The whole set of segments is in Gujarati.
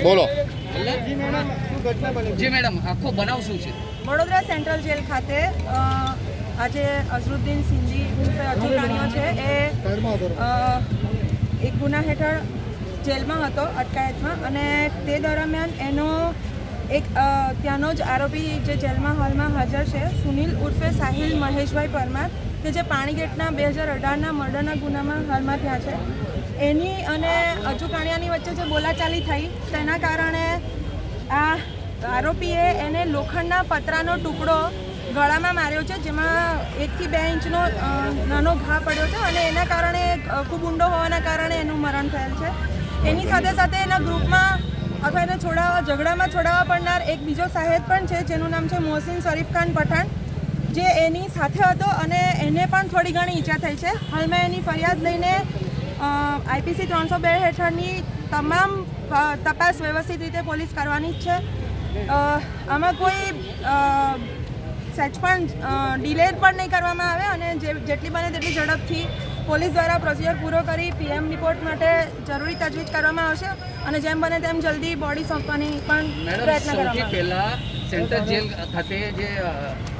બોલો જી મેડમ, આખો બનાવ શું છે? વડોદરા સેન્ટ્રલ જેલ ખાતે આજે અઝરુદ્દીન સિંધી અધિકારીઓ છે એ એક ગુના હેઠળ જેલમાં હતો, અટકાયતમાં, અને તે દરમિયાન એનો એક ત્યાંનો જ આરોપી જે જેલમાં હાલમાં હાજર છે, સુનિલ ઉર્ફે સાહિલ મહેશભાઈ પરમાર, કે જે પાણીગેટના 2018ના મર્ડરના ગુનામાં હાલમાં થયા છે, એની અને અજુ કાણિયાની વચ્ચે જે બોલાચાલી થઈ તેના કારણે આ આરોપીએ એને લોખંડના પતરાનો ટુકડો ગળામાં માર્યો છે, જેમાં 1 થી 2 ઇંચનો નાનો ઘા પડ્યો છે, અને એના કારણે ખૂબ ઊંડો હોવાના કારણે એનું મરણ થયેલ છે. એની સાથે સાથે એના ગ્રુપમાં અથવા એને ઝઘડામાં છોડાવવા પડનાર એક બીજો સાહેબ પણ છે, જેનું નામ છે મોહસિન શરીફ ખાન પઠાણ, જે એની સાથે હતો, અને એને પણ થોડી ઘણી ઈજા થઈ છે. હાલમાં એની ફરિયાદ લઈને IPC 302 હેઠળની તમામ તપાસ વ્યવસ્થિત રીતે પોલીસ કરવાની જ છે. આમાં કોઈ સચ પણ ડિલે પણ નહીં કરવામાં આવે, અને જેટલી બને તેટલી ઝડપથી પોલીસ દ્વારા પ્રોસિજર પૂરો કરી PM રિપોર્ટ માટે જરૂરી તજવીજ કરવામાં આવશે, અને જેમ બને તેમ જલ્દી બોડી સોંપવાની પણ પ્રયત્ન કરવામાં આવશે. પહેલા સેન્ટ્રલ જેલ ખાતે જે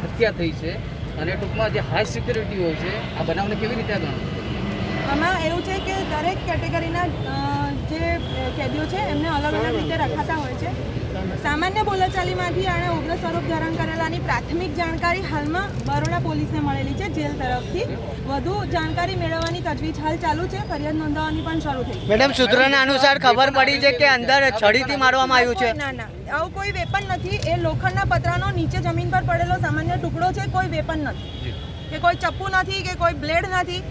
હત્યા થઈ છે, અને ટૂંકમાં જે હાઈ સિક્યુરિટી હોય છે, આ બનાવને કેવી રીતે ગણો? આમાં એવું છે કે દરેક કેટેગરીના જે કેદીઓ છે એમને અલગ અલગ રીતે રખાતા હોય છે. સામાન્ય બોલાચાલીમાંથી આણે ઉગ્ર સ્વરૂપ ધારણ કરેલાની પ્રાથમિક જાણકારી હાલમાં બરોડા પોલીસને મળેલી છે જેલ તરફથી. વધુ જાણકારી મેળવવાની તજવીજ હાલ ચાલુ છે, ફરિયાદ નોંધવાની પણ શરૂ થઈ. મેડમ, સૂત્રના અનુસાર ખબર પડી છે કે અંદર છડીથી મારવામાં આવ્યું છે. ના, આવું કોઈ વેપન નથી. એ લોખંડના પતરાનો નીચે જમીન પર પડેલો સામાન્ય ટુકડો છે, કોઈ વેપન નથી, કે કોઈ ચપ્પુ નથી, કે કોઈ બ્લેડ નથી.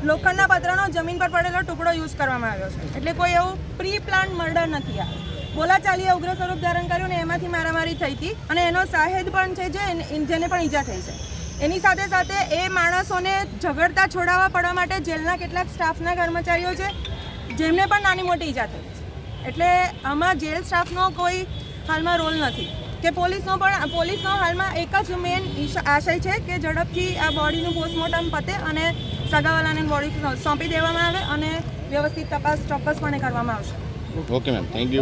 લોખંડના પતરાનો જમીન પર પડેલો ટુકડો યુઝ કરવામાં આવ્યો છે, એટલે કોઈ એવું પ્રી પ્લાન મર્ડર નથી. આ બોલાચાલીએ ઉગ્ર સ્વરૂપ ધારણ કર્યું ને એમાંથી મારામારી થઈ હતી, અને એનો સાહેદ પણ છે જેને પણ ઈજા થઈ છે. એની સાથે સાથે એ માણસોને ઝઘડતા છોડાવવા પડવા માટે જેલના કેટલાક સ્ટાફના કર્મચારીઓ છે જેમને પણ નાની મોટી ઈજા થઈ છે. એટલે આમાં જેલ સ્ટાફનો કોઈ હાલમાં રોલ નથી, કે પોલીસનો હાલમાં એક જ મેઇન આશય છે કે ઝડપથી આ બોડીનું પોસ્ટમોર્ટમ પતે અને સગાવાલાને બોડી સોંપી દેવામાં આવે, અને વ્યવસ્થિત તપાસ ચોક્કસપણે કરવામાં આવશે. Okay ma'am, thank you.